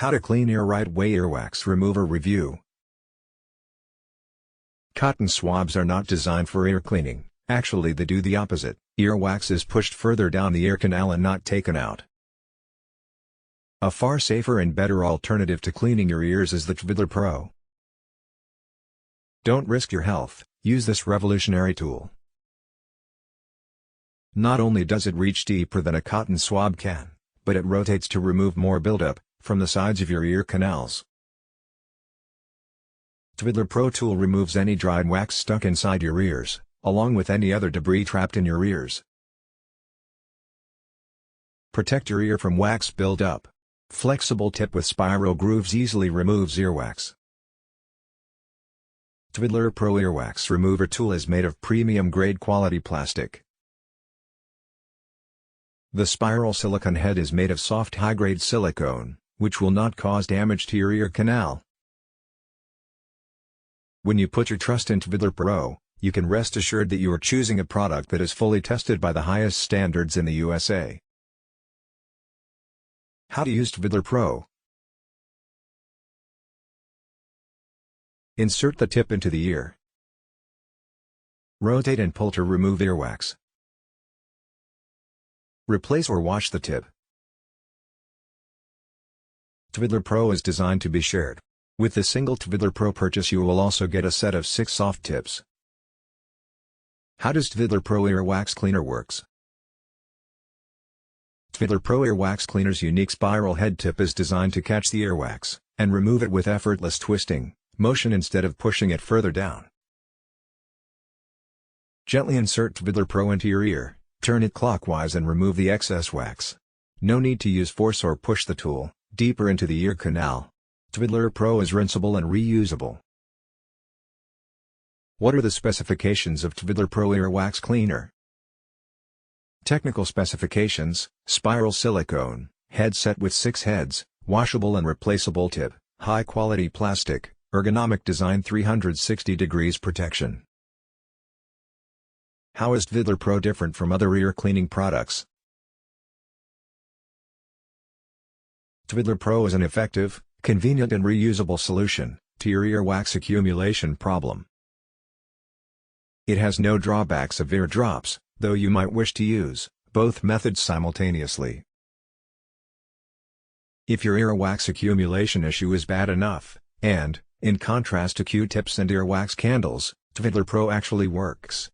How to clean ear right way. Earwax remover review. Cotton swabs are not designed for ear cleaning. Actually, they do the opposite. Earwax is pushed further down the ear canal and not taken out. A far safer and better alternative to cleaning your ears is the Tvidler Pro. Don't risk your health, use this revolutionary tool. Not only does it reach deeper than a cotton swab can, but it rotates to remove more buildup from the sides of your ear canals. Tvidler Pro tool removes any dried wax stuck inside your ears, along with any other debris trapped in your ears. Protect your ear from wax buildup. Flexible tip with spiral grooves easily removes earwax. Tvidler Pro Earwax Remover Tool is made of premium grade quality plastic. The spiral silicone head is made of soft high-grade silicone, which will not cause damage to your ear canal. When you put your trust in Tvidler Pro, you can rest assured that you are choosing a product that is fully tested by the highest standards in the USA. How to use Tvidler Pro. Insert the tip into the ear. Rotate and pull to remove earwax. Replace or wash the tip. Tvidler Pro is designed to be shared. With the single Tvidler Pro purchase you will also get a set of 6 soft tips. How does Tvidler Pro Earwax Cleaner works? Tvidler Pro Earwax Cleaner's unique spiral head tip is designed to catch the earwax, and remove it with effortless twisting motion instead of pushing it further down. Gently insert Tvidler Pro into your ear, turn it clockwise and remove the excess wax. No need to use force or push the tool deeper into the ear canal. Tvidler Pro is rinsable and reusable. What are the specifications of Tvidler Pro Earwax Cleaner? Technical specifications: spiral silicone, headset with 6 heads, washable and replaceable tip, high-quality plastic, ergonomic design, 360 degrees protection. How is Tvidler Pro different from other ear cleaning products? Tvidler Pro is an effective, convenient and reusable solution to your earwax accumulation problem. It has no drawbacks of ear drops, though you might wish to use both methods simultaneously. If your earwax accumulation issue is bad enough, and, in contrast to Q-tips and earwax candles, Tvidler Pro actually works.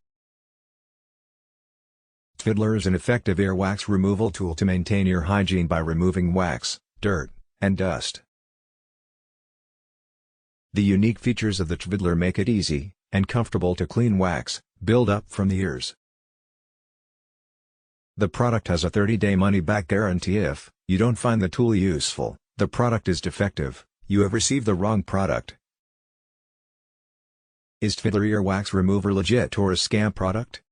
Tvidler is an effective earwax removal tool to maintain ear hygiene by removing wax, dirt, and dust. The unique features of the Tvidler make it easy and comfortable to clean wax build up from the ears. The product has a 30-day money-back guarantee. If you don't find the tool useful, the product is defective, you have received the wrong product. Is Tvidler Earwax Remover legit or a scam product?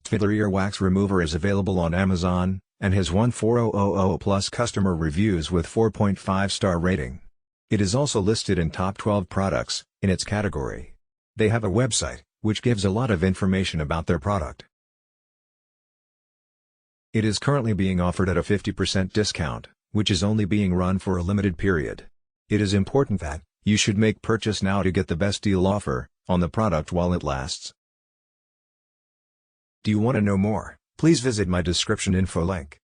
Tvidler Earwax Remover is available on Amazon, and has won 4,000+ customer reviews with 4.5-star rating. It is also listed in top 12 products in its category. They have a website, which gives a lot of information about their product. It is currently being offered at a 50% discount, which is only being run for a limited period. It is important that you should make purchase now to get the best deal offer on the product while it lasts. Do you want to know more? Please visit my description info link.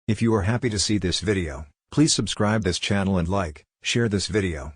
If you are happy to see this video, please subscribe this channel and share this video.